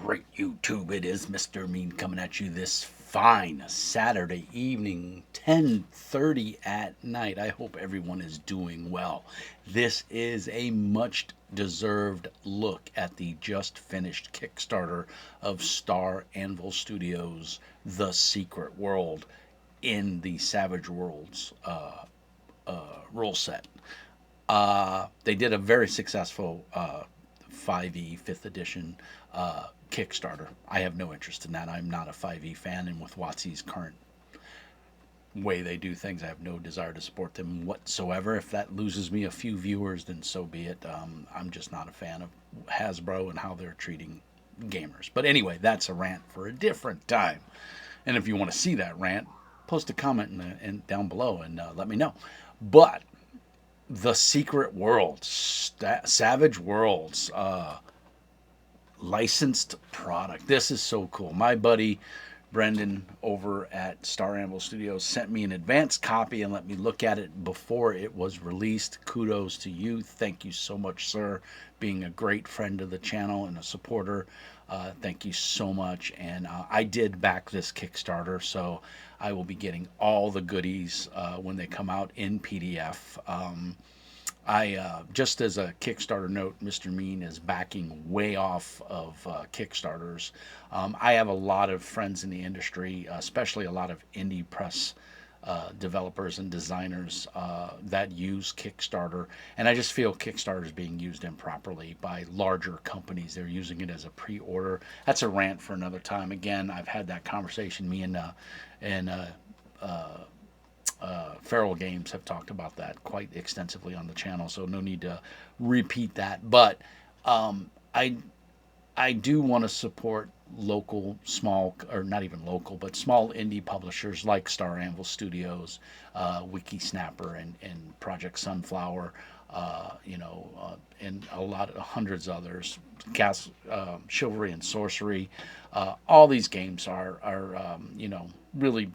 great YouTube? It is Mr. Mean coming at you this fine Saturday evening, 10:30 at night. I hope everyone is doing well. This is a much deserved look at the just finished Kickstarter of Star Anvil Studios' The Secret World in the Savage Worlds rule set. They did a very successful 5e 5th edition Kickstarter. I have no interest in that. I'm not a 5e fan, and with WotC's current way they do things, I have no desire to support them whatsoever. If that loses me a few viewers, then so be it. I'm just not a fan of Hasbro and how they're treating gamers. But anyway, that's a rant for a different time. And if you want to see that rant, post a comment down below and let me know. But the Secret Worlds, Savage Worlds, licensed product. This is so cool. My buddy Brendan over at Star Anvil Studios sent me an advanced copy and let me look at it before it was released. Kudos to you. Thank you so much, sir. Being a great friend of the channel and a supporter. Thank you so much. And I did back this Kickstarter, so I will be getting all the goodies when they come out in PDF. I just as a Kickstarter note, Mr. Mean is backing way off of Kickstarters. I have a lot of friends in the industry, especially a lot of indie press developers and designers that use Kickstarter, and I just feel Kickstarter is being used improperly by larger companies. They're using it as a pre-order. That's a rant for another time. Again, I've had that conversation. Me and Feral Games have talked about that quite extensively on the channel, so no need to repeat that. But I I do want to support local, small, or not even local, but small indie publishers like Star Anvil Studios, Wiki Snapper, and Project Sunflower, and a lot of hundreds others, Chivalry and Sorcery. All these games are really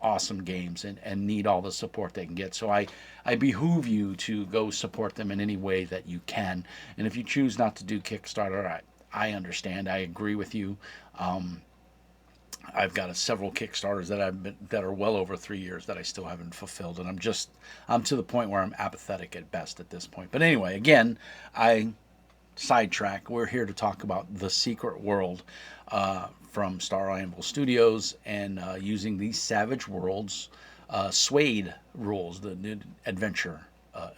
awesome games and need all the support they can get. So I behoove you to go support them in any way that you can. And if you choose not to do Kickstarter, I understand. I agree with you. I've got several Kickstarters that are well over 3 years that I still haven't fulfilled, and I'm to the point where I'm apathetic at best at this point. But anyway, again, I sidetrack. We're here to talk about The Secret World from Star Anvil Studios, and using these Savage Worlds SWAdE rules, the new adventure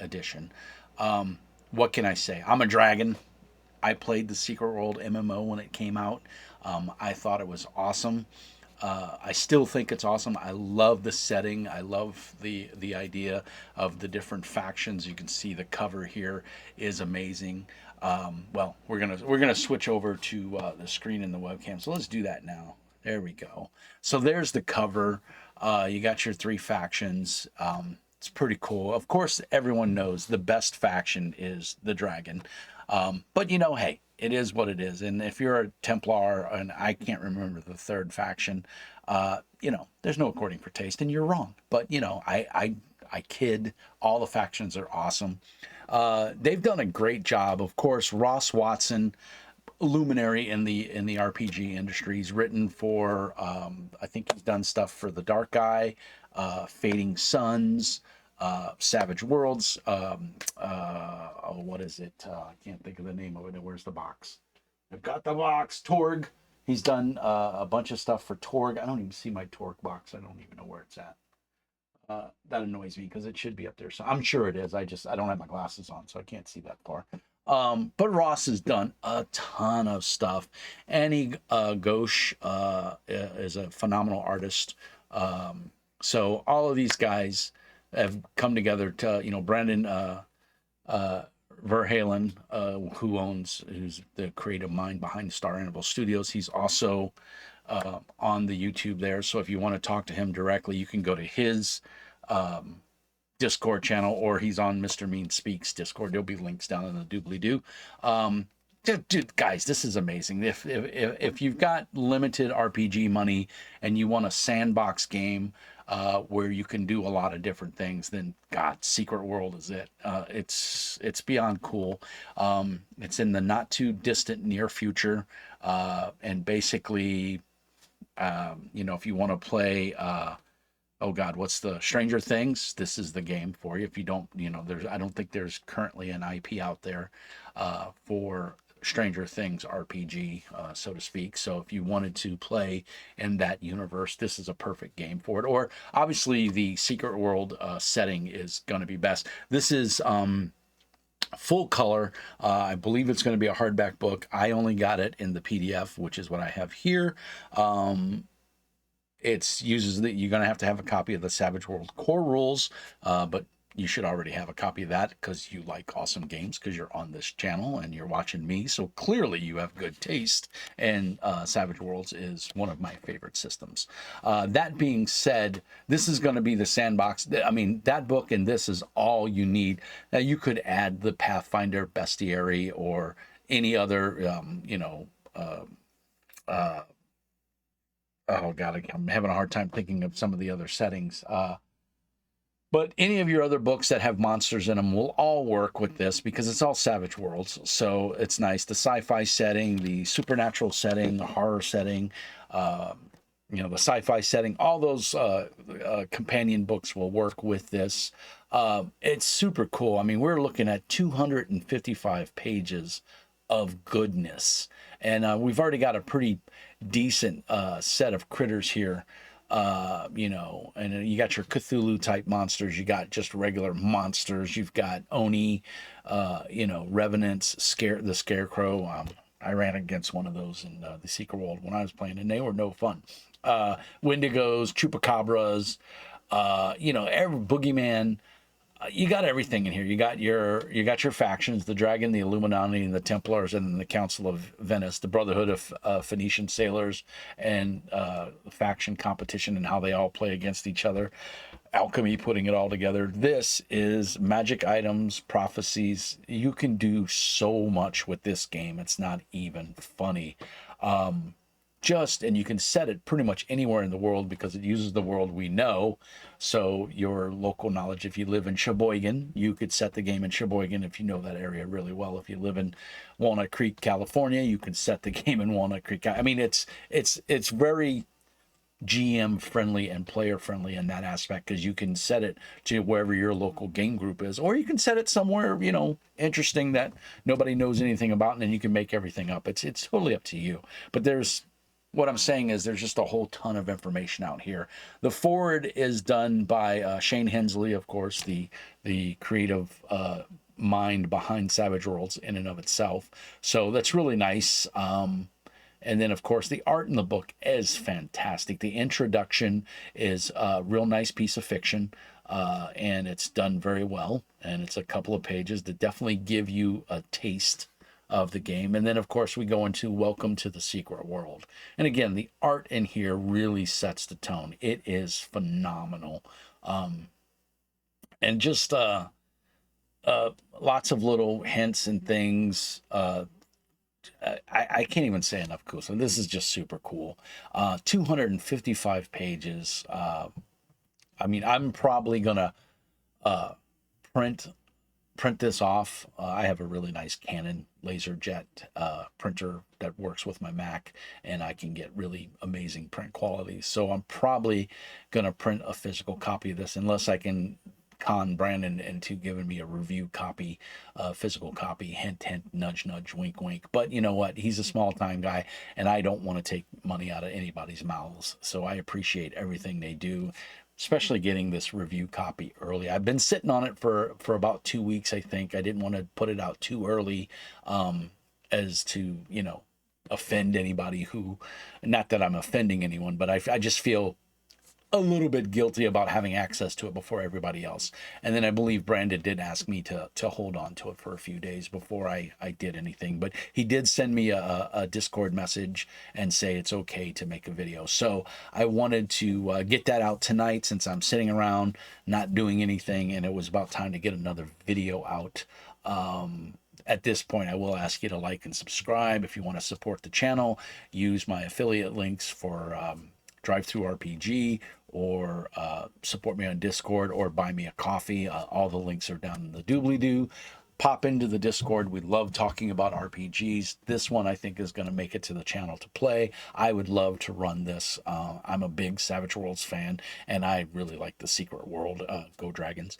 edition. What can I say? I'm a dragon. I played the Secret World MMO when it came out. I thought it was awesome. I still think it's awesome. I love the setting. I love the idea of the different factions. You can see the cover here is amazing. Well, we're gonna switch over to the screen in the webcam. So let's do that now. There we go. So there's the cover. You got your three factions. It's pretty cool. Of course, everyone knows the best faction is the dragon. But hey, it is what it is. And if you're a Templar, and I can't remember the third faction, there's no according for taste, and you're wrong. But I kid. All the factions are awesome. They've done a great job. Of course, Ross Watson, luminary in the RPG industry. He's written for I think he's done stuff for The Dark Eye, Fading Suns, Savage Worlds. What is it? I can't think of the name of it. Where's the box? I've got the box. Torg. He's done a bunch of stuff for Torg. I don't even see my Torg box. I don't even know where it's at. That annoys me because it should be up there. So I'm sure it is. I don't have my glasses on, so I can't see that far. But Ross has done a ton of stuff. Annie Ghosh is a phenomenal artist. So all of these guys have come together to, Brandon Verhalen, who's the creative mind behind Star Anvil Studios. He's also on the YouTube there. So if you want to talk to him directly, you can go to his Discord channel, or he's on Mr. Mean Speaks Discord. There'll be links down in the doobly-doo. Dude, guys, this is amazing. If you've got limited RPG money and you want a sandbox game, where you can do a lot of different things. Then, God, Secret World is it. It's beyond cool. It's in the not too distant near future, and basically, if you want to play. Oh God, what's the Stranger Things? This is the game for you. If you don't, I don't think there's currently an IP out there for Stranger Things RPG, so to speak. So if you wanted to play in that universe, this is a perfect game for it. Or obviously the Secret World setting is going to be best. This is full color. I believe it's going to be a hardback book. I only got it in the PDF, which is what I have here. It's uses that you're going to have a copy of the Savage World core rules, but you should already have a copy of that because you like awesome games, because you're on this channel and you're watching me. So clearly you have good taste, and Savage Worlds is one of my favorite systems. That being said, this is going to be the sandbox. I mean, that book and this is all you need. Now you could add the Pathfinder Bestiary or any other, oh God, I'm having a hard time thinking of some of the other settings. But any of your other books that have monsters in them will all work with this because it's all Savage Worlds. So it's nice. The sci-fi setting, the supernatural setting, the horror setting, the sci-fi setting, all those companion books will work with this. It's super cool. I mean, we're looking at 255 pages of goodness. And we've already got a pretty decent set of critters here. And you got your Cthulhu type monsters, you got just regular monsters, you've got Oni, revenants, the scarecrow. I ran against one of those in the Secret World when I was playing, and they were no fun. Wendigos, chupacabras, every boogeyman. You got everything in here. You got your factions: the Dragon, the Illuminati, and the Templars, and then the Council of Venice, the Brotherhood of Phoenician Sailors, and faction competition and how they all play against each other. Alchemy, putting it all together. This is magic items, prophecies. You can do so much with this game. It's not even funny. And you can set it pretty much anywhere in the world because it uses the world we know. So your local knowledge, if you live in Sheboygan, you could set the game in Sheboygan if you know that area really well. If you live in Walnut Creek, California, you can set the game in Walnut Creek. I mean, it's very GM friendly and player friendly in that aspect, because you can set it to wherever your local game group is, or you can set it somewhere interesting that nobody knows anything about, and then you can make everything up. It's totally up to you. But what I'm saying is there's just a whole ton of information out here. The forward is done by Shane Hensley, of course, the creative mind behind Savage Worlds in and of itself. So that's really nice. And then, of course, the art in the book is fantastic. The introduction is a real nice piece of fiction, and it's done very well. And it's a couple of pages that definitely give you a taste of the game. And then, of course, we go into Welcome to the Secret World. And again, the art in here really sets the tone. It is phenomenal. And just lots of little hints and things. I can't even say enough cool. So this is just super cool. 255 pages. I mean, I'm probably gonna print this off. I have a really nice Canon LaserJet printer that works with my Mac, and I can get really amazing print quality. So I'm probably gonna print a physical copy of this, unless I can con Brandon into giving me a review copy, physical copy. Hint, hint, nudge, nudge, wink, wink. But you know what? He's a small time guy, and I don't want to take money out of anybody's mouths. So I appreciate everything they do, especially getting this review copy early. I've been sitting on it for about 2 weeks, I think. I didn't want to put it out too early, as to, offend anybody who, not that I'm offending anyone, but I just feel a little bit guilty about having access to it before everybody else. And then I believe Brandon did ask me to hold on to it for a few days before I did anything. But he did send me a Discord message and say it's okay to make a video. So I wanted to get that out tonight, since I'm sitting around not doing anything, and it was about time to get another video out. At this point, I will ask you to like and subscribe. If you want to support the channel, use my affiliate links for Drive-Thru RPG or support me on Discord or buy me a coffee. All the links are down in the doobly-doo. Pop into the Discord. We love talking about RPGs. This one I think is going to make it to the channel to play. I would love to run this. I'm a big Savage Worlds fan, and I really like the Secret World. Go Dragons.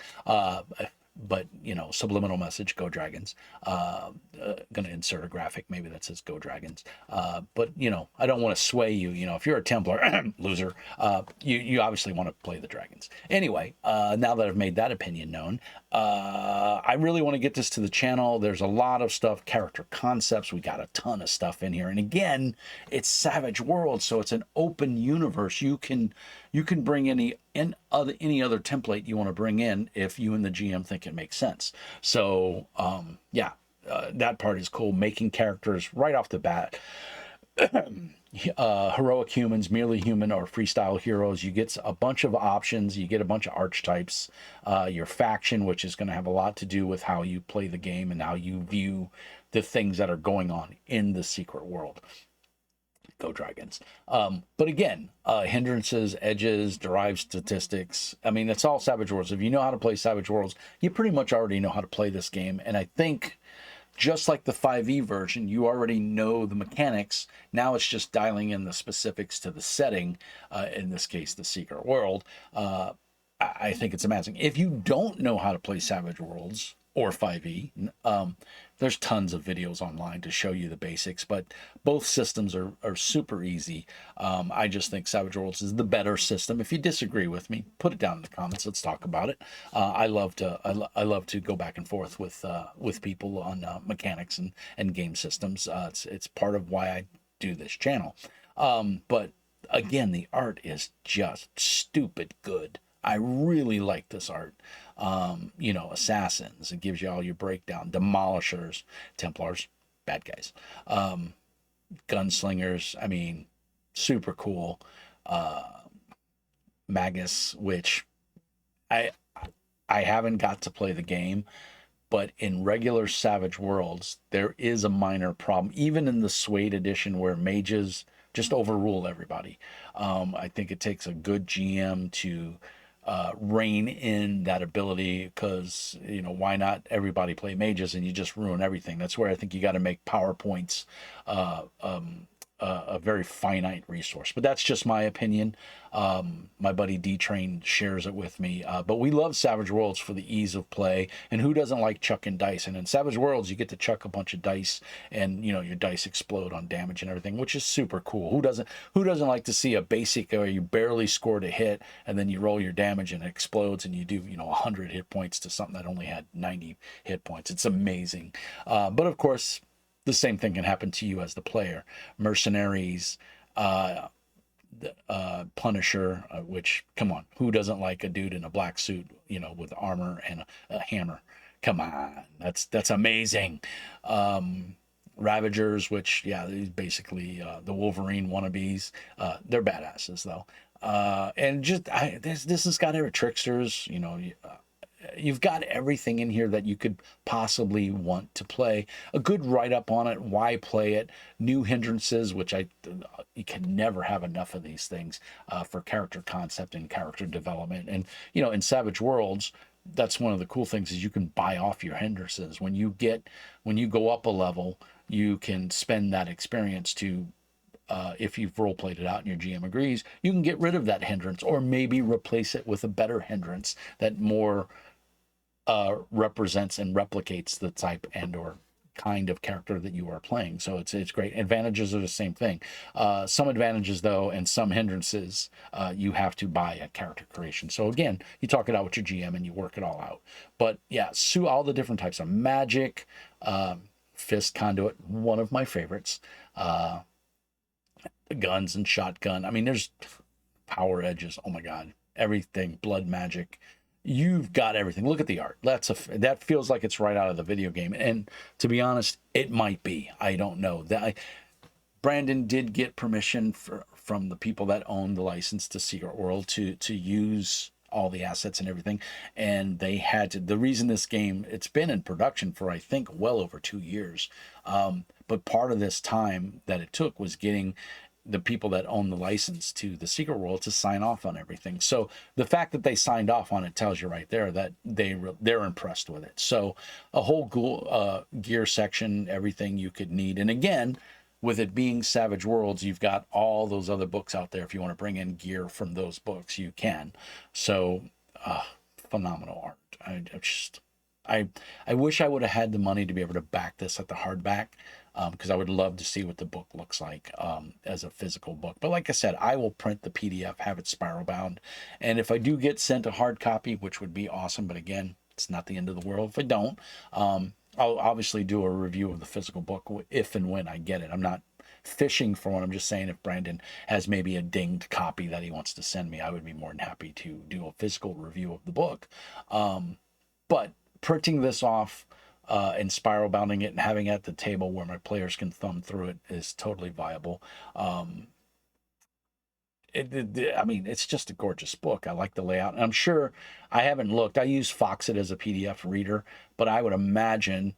But, you know, subliminal message, go Dragons. Gonna insert a graphic maybe that says go Dragons. But, you know, I don't want to sway you. You know, if you're a Templar, loser, you obviously want to play the Dragons. Anyway, now that I've made that opinion known, I really want to get this to the channel. There's a lot of stuff, character concepts. We got a ton of stuff in here. And again, it's Savage Worlds, so it's an open universe. You can bring any other template you want to bring in if you and the GM think it makes sense. So yeah, that part is cool. Making characters right off the bat. Heroic humans, merely human, or freestyle heroes. You get a bunch of options. You get a bunch of archetypes. Your faction, which is going to have a lot to do with how you play the game and how you view the things that are going on in the secret world. Go Dragons. But again, hindrances, edges, derived statistics. I mean, it's all Savage Worlds. If you know how to play Savage Worlds, you pretty much already know how to play this game. And I think just like the 5e version, you already know the mechanics. Now it's just dialing in the specifics to the setting, in this case, the Secret World. I think it's amazing. If you don't know how to play Savage Worlds or 5e, there's tons of videos online to show you the basics, but both systems are super easy. I just think Savage Worlds is the better system. If you disagree with me, put it down in the comments. Let's talk about it. I love to go back and forth with people on mechanics and game systems. It's part of why I do this channel. But again, the art is just stupid good. I really like this art. You know, assassins, it gives you all your breakdown. Demolishers, Templars, bad guys. Gunslingers, I mean, super cool. Magus, which I haven't got to play the game, but in regular Savage Worlds, there is a minor problem, even in the SWAdE edition where mages just overrule everybody. I think it takes a good GM to rein in that ability, because, you know, why not everybody play mages and you just ruin everything? That's where I think you got to make PowerPoints a very finite resource. But that's just my opinion. My buddy D-Train shares it with me. But we love Savage Worlds for the ease of play. And who doesn't like chucking dice? And in Savage Worlds, you get to chuck a bunch of dice, and, you know, your dice explode on damage and everything, which is super cool. Who doesn't like to see a basic where you barely scored a hit and then you roll your damage and it explodes and you do, you know, 100 hit points to something that only had 90 hit points? It's amazing. But of course, the same thing can happen to you as the player. Mercenaries, Punisher, which, come on, who doesn't like a dude in a black suit, you know, with armor and a hammer? Come on, that's amazing. Ravagers, which, yeah, basically the Wolverine wannabes. They're badasses though. And just this has got tricksters, you know. You've got everything in here that you could possibly want to play. A good write-up on it, why play it. New hindrances, which you can never have enough of these things for character concept and character development. And, you know, in Savage Worlds, that's one of the cool things, is you can buy off your hindrances. When you go up a level, you can spend that experience to, if you've role played it out and your GM agrees, you can get rid of that hindrance, or maybe replace it with a better hindrance that more represents and replicates the type and or kind of character that you are playing. So it's great. Advantages are the same thing. Some advantages though, and some hindrances, you have to buy a character creation. So again, you talk it out with your GM and you work it all out. But yeah, all the different types of magic, fist conduit, one of my favorites. Guns and shotgun. I mean, there's power edges. Oh my God, everything. Blood magic. You've got everything. Look at the art. That feels like it's right out of the video game. And to be honest, it might be. I don't know. Brandon did get permission from the people that own the license to Secret World to use all the assets and everything. And they had to. The reason this game, it's been in production for, I think, well over 2 years. But part of this time that it took was getting the people that own the license to the Secret World to sign off on everything. So the fact that they signed off on it tells you right there that they're impressed with it. So a whole gear section, everything you could need. And again, with it being Savage Worlds, you've got all those other books out there. If you want to bring in gear from those books, you can. So phenomenal art. I wish I would have had the money to be able to back this at the hardback, because I would love to see what the book looks like as a physical book. But like I said, I will print the PDF, have it spiral bound, and if I do get sent a hard copy, which would be awesome, but again, it's not the end of the world if I don't. I'll obviously do a review of the physical book if and when I get it. I'm not fishing for one. I'm just saying if Brandon has maybe a dinged copy that he wants to send me, I would be more than happy to do a physical review of the book. But printing this off and spiral bounding it and having it at the table where my players can thumb through it is totally viable. I mean, it's just a gorgeous book. I like the layout. And I'm sure, I haven't looked. I use Foxit as a PDF reader, but I would imagine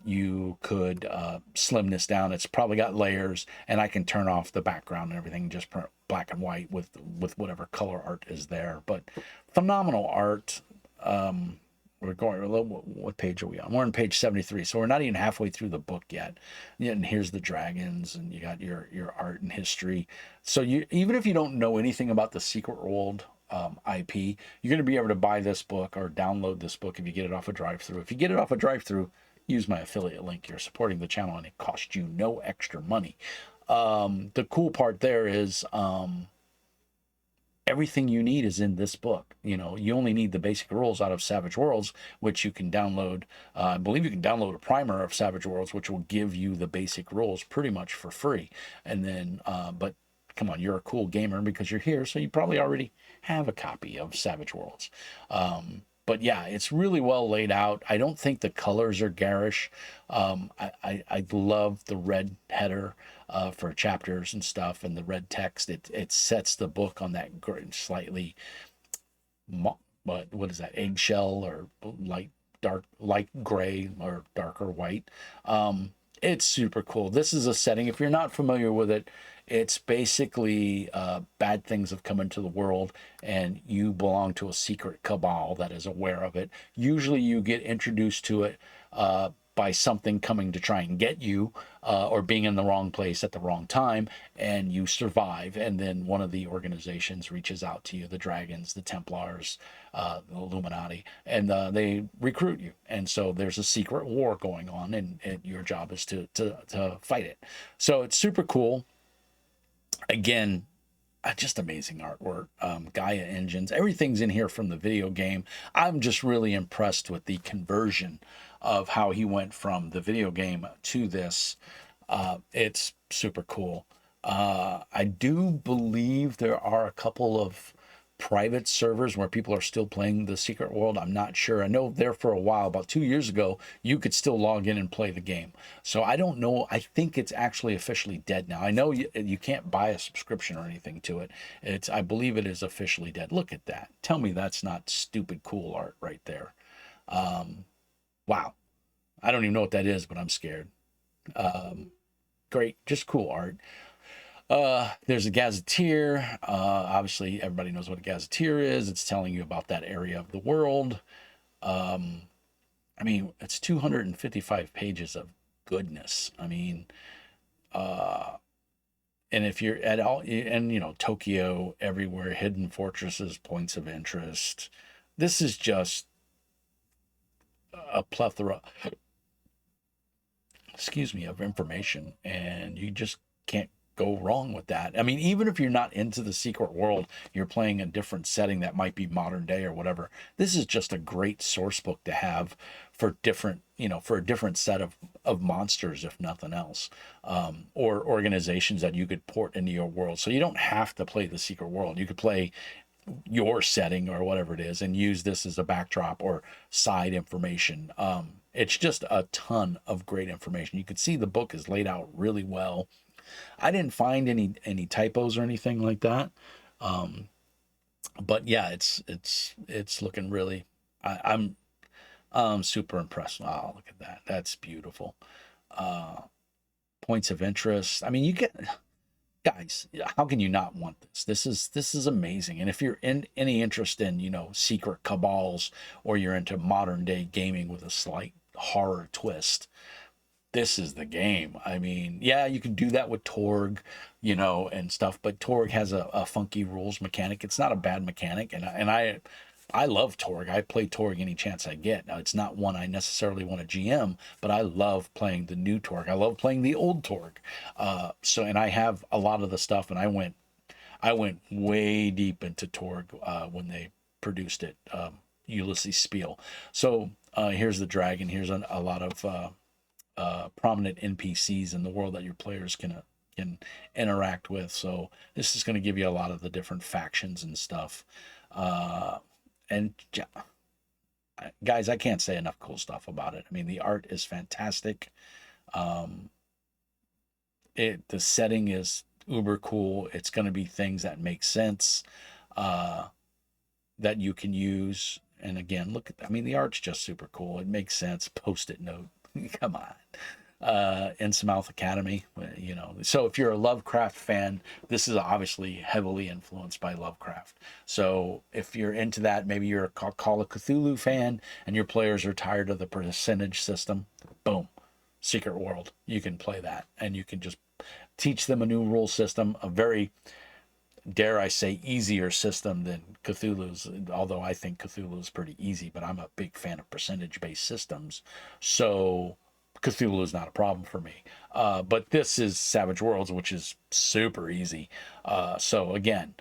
you could slim this down. It's probably got layers, and I can turn off the background and everything, just print black and white with whatever color art is there. But phenomenal art. We're going, what page are we on? We're on page 73, so we're not even halfway through the book yet. And here's the dragons, and you got your art and history. So you, even if you don't know anything about the Secret World IP, you're going to be able to buy this book or download this book if you get it off a drive-through. If you get it off a drive-through, use my affiliate link. You're supporting the channel, and it costs you no extra money. The cool part there is everything you need is in this book. You know, you only need the basic rules out of Savage Worlds, which you can download. I believe you can download a primer of Savage Worlds, which will give you the basic rules pretty much for free. And then, but come on, you're a cool gamer because you're here, so you probably already have a copy of Savage Worlds. But yeah, it's really well laid out. I don't think the colors are garish. I love the red header for chapters and stuff, and the red text. It sets the book on that slightly, what is that, eggshell or light gray or darker white. It's super cool. This is a setting, if you're not familiar with it, it's basically bad things have come into the world and you belong to a secret cabal that is aware of it. Usually you get introduced to it by something coming to try and get you, or being in the wrong place at the wrong time, and you survive. And then one of the organizations reaches out to you, the Dragons, the Templars, the Illuminati, and they recruit you. And so there's a secret war going on, and your job is to fight it. So it's super cool. Again, just amazing artwork. Gaia engines, everything's in here from the video game. I'm just really impressed with the conversion of how he went from the video game to this. It's super cool. I do believe there are a couple of private servers where people are still playing the Secret World. I'm not sure. I know there for a while, about 2 years ago, you could still log in and play the game. So I don't know. I think it's actually officially dead now. I know you can't buy a subscription or anything to it. I believe it is officially dead. Look at that. Tell me that's not stupid cool art right there. Wow. I don't even know what that is, but I'm scared. Great. Just cool art. There's a gazetteer. Obviously, everybody knows what a gazetteer is. It's telling you about that area of the world. I mean, it's 255 pages of goodness. I mean, and if you're at all, and you know, Tokyo, everywhere, hidden fortresses, points of interest. This is just a plethora, excuse me, of information, and you just can't go wrong with that. I mean, even if you're not into the Secret World, you're playing a different setting that might be modern day or whatever, this is just a great source book to have for different, you know, for a different set of monsters, if nothing else, or organizations that you could port into your world. So you don't have to play the Secret World. You could play your setting or whatever it is and use this as a backdrop or side information. It's just a ton of great information. You can see the book is laid out really well. I didn't find any typos or anything like that. But yeah, it's looking really, I'm super impressed. Wow, look at that. That's beautiful. Points of interest. I mean, guys, how can you not want this? This is amazing. And if you're in any interest in, secret cabals, or you're into modern day gaming with a slight horror twist, this is the game. I mean, yeah, you can do that with Torg, and stuff, but Torg has a funky rules mechanic. It's not a bad mechanic, and I love Torg. I play Torg any chance I get. Now, it's not one I necessarily want to GM, but I love playing the new Torg. I love playing the old Torg. And I have a lot of the stuff, and I went way deep into Torg when they produced it, Ulysses Spiel. So here's the dragon. Here's a lot of prominent NPCs in the world that your players can interact with. So this is going to give you a lot of the different factions and stuff. And guys, I can't say enough cool stuff about it. I mean, the art is fantastic. The setting is uber cool. It's going to be things that make sense, that you can use. And again, the art's just super cool. It makes sense. Post-it note. Come on. Innsmouth Academy, So if you're a Lovecraft fan, this is obviously heavily influenced by Lovecraft. So if you're into that, maybe you're a Call of Cthulhu fan and your players are tired of the percentage system, boom, Secret World. You can play that, and you can just teach them a new rule system, a very, dare I say, easier system than Cthulhu's, although I think Cthulhu is pretty easy, but I'm a big fan of percentage-based systems. So Cthulhu is not a problem for me. But this is Savage Worlds, which is super easy. So again,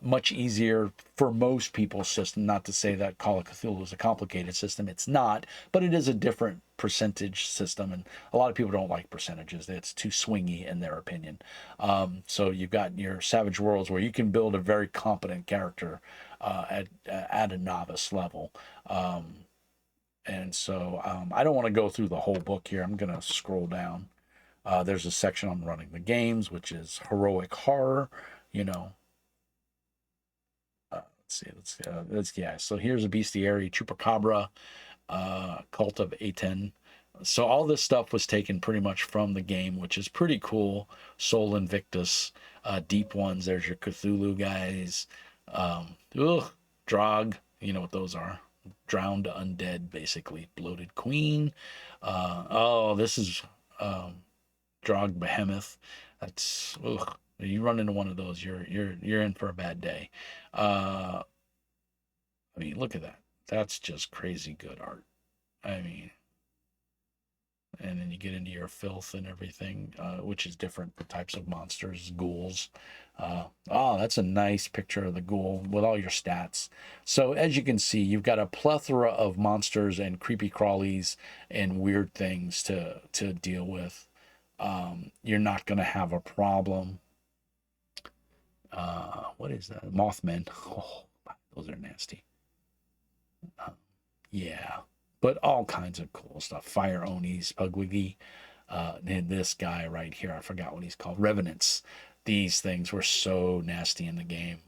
much easier for most people's system. Not to say that Call of Cthulhu is a complicated system. It's not, but it is a different percentage system. And a lot of people don't like percentages. It's too swingy in their opinion. So you've got your Savage Worlds where you can build a very competent character at a novice level. And so I don't want to go through the whole book here. I'm going to scroll down. There's a section on running the games, which is heroic horror, let's see. So here's a Bestiary, Chupacabra, Cult of Aten. So all this stuff was taken pretty much from the game, which is pretty cool. Sol Invictus, Deep Ones. There's your Cthulhu guys. Drog. You know what those are. Drowned undead, basically. Bloated Queen. This is Drog Behemoth. That's you run into one of those, you're in for a bad day. Look at that. That's just crazy good art. And then you get into your filth and everything, which is different types of monsters, ghouls. That's a nice picture of the ghoul with all your stats. So as you can see, you've got a plethora of monsters and creepy crawlies and weird things to deal with. You're not going to have a problem. What is that? Mothmen. Oh, those are nasty. Yeah. But all kinds of cool stuff. Fire Onis, Pugwiggy, and this guy right here, I forgot what he's called. Revenants. These things were so nasty in the game.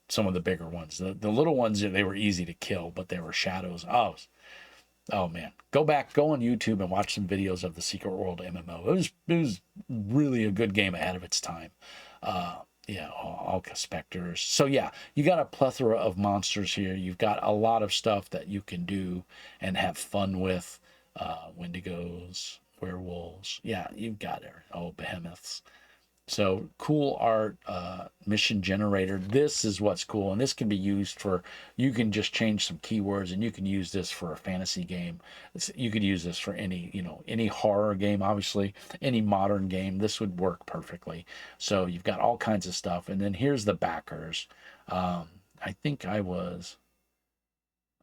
Some of the bigger ones. The little ones, they were easy to kill, but they were shadows. Oh man. Go on YouTube and watch some videos of the Secret World MMO. It was really a good game ahead of its time. Alka Specters. So yeah, you got a plethora of monsters here. You've got a lot of stuff that you can do and have fun with. Wendigos, werewolves. Yeah, you've got it. Behemoths. So cool art, mission generator. This is what's cool. And this can be used you can just change some keywords and you can use this for a fantasy game. You could use this for any horror game, obviously, any modern game. This would work perfectly. So you've got all kinds of stuff. And then here's the backers. I'm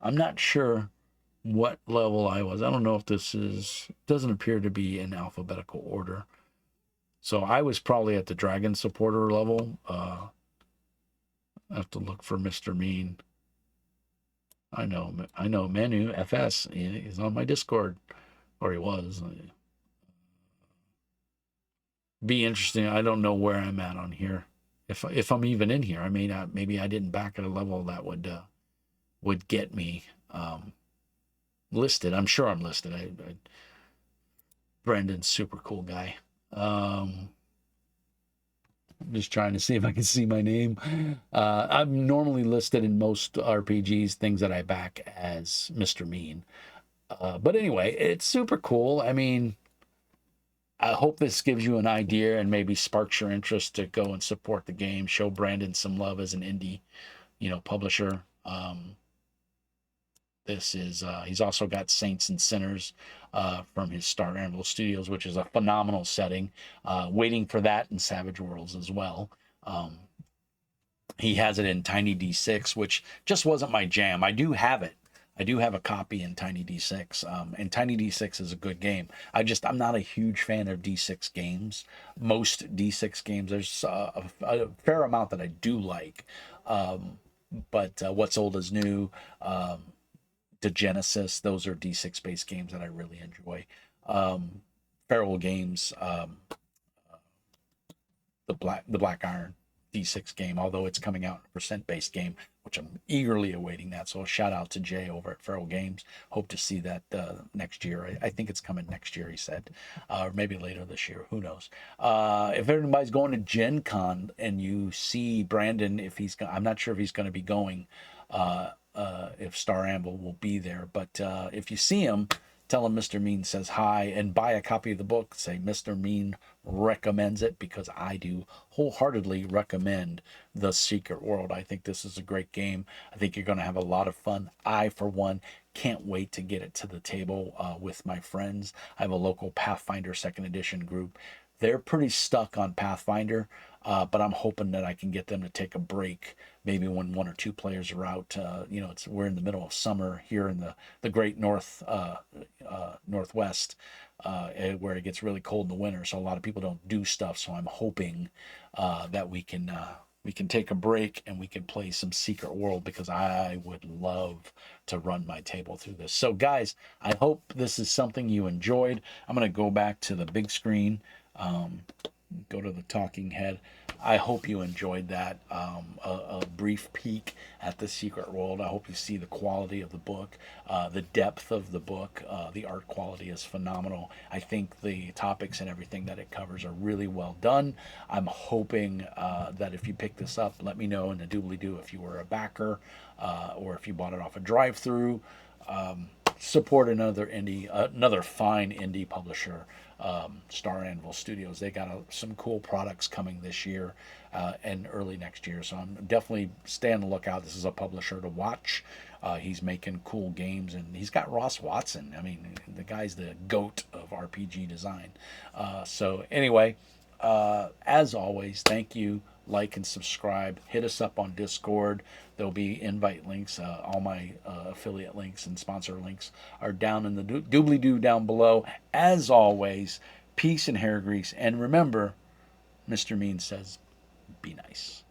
not sure what level I was. I don't know if doesn't appear to be in alphabetical order. So I was probably at the Dragon supporter level. I have to look for Mr. Mean. I know Manu FS. He's on my Discord, or he was. Be interesting. I don't know where I'm at on here. If I'm even in here, I may not. Maybe I didn't back at a level that would get me listed. I'm sure I'm listed. Brendan's super cool guy. I'm just trying to see if I can see my name. I'm normally listed in most RPGs, things that I back as Mr. Mean. But anyway, it's super cool. I mean, I hope this gives you an idea and maybe sparks your interest to go and support the game. Show Brandon some love as an indie, publisher. This is he's also got Saints and Sinners from his Star Anvil Studios, which is a phenomenal setting. Waiting for that in Savage Worlds as well. Um, he has it in Tiny D6, which just wasn't my jam. I do have it. I do have a copy in Tiny D6, and Tiny D6 is a good game. I'm not a huge fan of D6 games. Most D6 games, there's a fair amount that I do like, but What's Old is New, to Genesis. Those are D6 based games that I really enjoy. Feral Games, the Black Iron D6 game, although it's coming out in a percent based game, which I'm eagerly awaiting that. So a shout out to Jay over at Feral Games. Hope to see that next year. I think it's coming next year, he said, or maybe later this year. Who knows? If anybody's going to Gen Con and you see Brandon, I'm not sure if he's going to be going. If Star Anvil will be there. But if you see him, tell him Mr. Mean says hi and buy a copy of the book. Say Mr. Mean recommends it, because I do wholeheartedly recommend The Secret World. I think this is a great game. I think you're going to have a lot of fun. I, for one, can't wait to get it to the table with my friends. I have a local Pathfinder 2nd Edition group. They're pretty stuck on Pathfinder, but I'm hoping that I can get them to take a break, maybe when one or two players are out. We're in the middle of summer here in the great Northwest, where it gets really cold in the winter, so a lot of people don't do stuff. So I'm hoping that we can take a break and we can play some Secret World, because I would love to run my table through this. So guys, I hope this is something you enjoyed. I'm going to go back to the big screen, go to the talking head. I hope you enjoyed that, a brief peek at The Secret World. I hope you see the quality of the book, the depth of the book. The art quality is phenomenal. I think the topics and everything that it covers are really well done. I'm hoping that if you pick this up, let me know in the doobly-doo if you were a backer, or if you bought it off a drive-through. Support another fine indie publisher, Star Anvil Studios. They got some cool products coming this year and early next year. So I'm definitely stay on the lookout. This is a publisher to watch. He's making cool games, and he's got Ross Watson. I mean, the guy's the GOAT of RPG design. So anyway, as always, thank you. Like and subscribe. Hit us up on Discord. There'll be invite links. All my affiliate links and sponsor links are down in the doobly-doo down below. As always, peace and hair grease. And remember, Mr. Mean says, be nice.